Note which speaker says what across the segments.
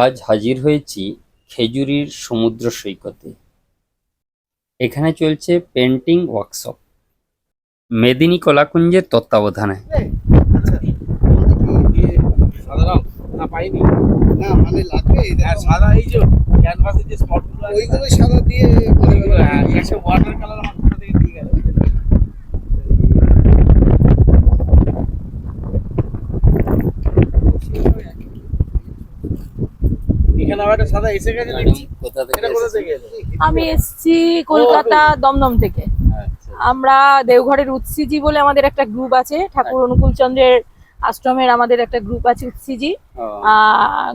Speaker 1: আজ হাজির হয়েছি খেজুরির সমুদ্র সৈকতে। এখানে চলছে পেন্টিং ওয়ার্কশপ মেদিনী কলাকুঞ্জের তত্ত্বাবধানে।
Speaker 2: সাদা রং না পাইনি, না মানে লাগবে সাদা, এই যে ক্যানভাসের যে স্পটগুলো ওইগুলো সাদা দিয়ে একটা ওয়াটার কালার আমার কোথা থেকে দিয়ে গেল। এখানে আবার একটা সাদা এসে গেছে দেখছি।
Speaker 1: কোথা
Speaker 2: এটা কোথা থেকে এলো?
Speaker 3: আমি এসছি কলকাতা দমদম থেকে।
Speaker 1: আচ্ছা,
Speaker 3: আমরা দেওঘরের উৎসিজি বলে আমাদের একটা গ্রুপ আছে, ঠাকুর অনুকূল চন্দ্রের আশ্রমের আমাদের একটা গ্রুপ আছে উৎসিজি।
Speaker 1: ও,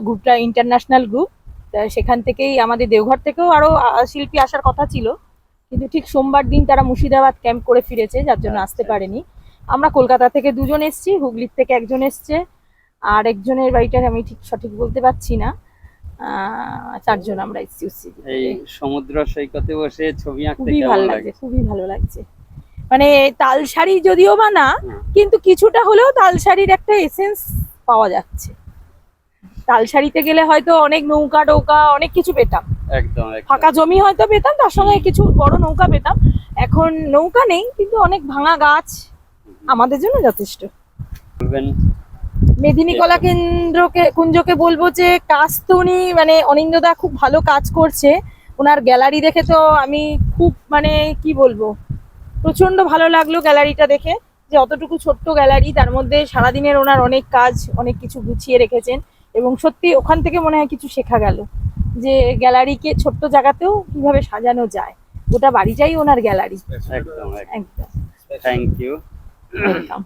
Speaker 3: গ্রুপটা ইন্টারন্যাশনাল গ্রুপ। সেখান থেকেই আমাদের দেওঘর থেকেও আরো শিল্পী আসার কথা ছিল, কিন্তু ঠিক সোমবার দিন তারা মুর্শিদাবাদ ক্যাম্প করে ফিরেছে, যার জন্য আসতে পারেনি। আমরা কলকাতা থেকে দুজন এসছি, হুগলির থেকে একজন এসছে, আর একজনের বাড়িটা আমি ঠিক সঠিক বলতে পারছি না। চারজন আমরা এসছি উৎসিজি।
Speaker 1: এই সমুদ্র সৈকতে বসে ছবি আঁকতে
Speaker 3: খুবই
Speaker 1: কেমন
Speaker 3: ভালো
Speaker 1: লাগে?
Speaker 3: লাগছে, খুবই ভালো লাগছে। মানে তালসারি যদিও বা না,
Speaker 1: হুম।
Speaker 3: কিন্তু কিছুটা হলেও তালসারির একটা এসেন্স পাওয়া যাচ্ছে। তালসারিতে গেলে হয়তো অনেক নৌকা টৌকা অনেক কিছু পেতাম,
Speaker 1: একদম
Speaker 3: ফাঁকা জমি হয়তো পেতাম, তার সঙ্গে কিছু বড় নৌকা পেতাম। এখন নৌকা নেই, কিন্তু অনেক ভাঙা গাছ আমাদের জন্য যথেষ্ট।
Speaker 1: বলবেন।
Speaker 3: মেদিনী কলা কুঞ্জকে বলবো যে কাজ তো উনি মানে অনিন্দদা খুব ভালো কাজ করছে। ওনার গ্যালারি দেখে তো আমি খুব মানে কি বলবো, প্রচন্ড ভালো লাগলো গ্যালারিটা দেখে, যে অতটুকু ছোট্ট গ্যালারি, তার মধ্যে সারাদিনের ওনার অনেক কাজ, অনেক কিছু গুছিয়ে রেখেছেন। এবং সত্যি ওখান থেকে মনে হয় কিছু শেখা গেল, যে গ্যালারিকে ছোট্ট জায়গাতেও কিভাবে সাজানো যায়। গোটা বাড়িটাই ওনার গ্যালারি।
Speaker 1: একদম
Speaker 3: একদম
Speaker 1: থ্যাংক ইউ।
Speaker 3: ওয়েলকাম।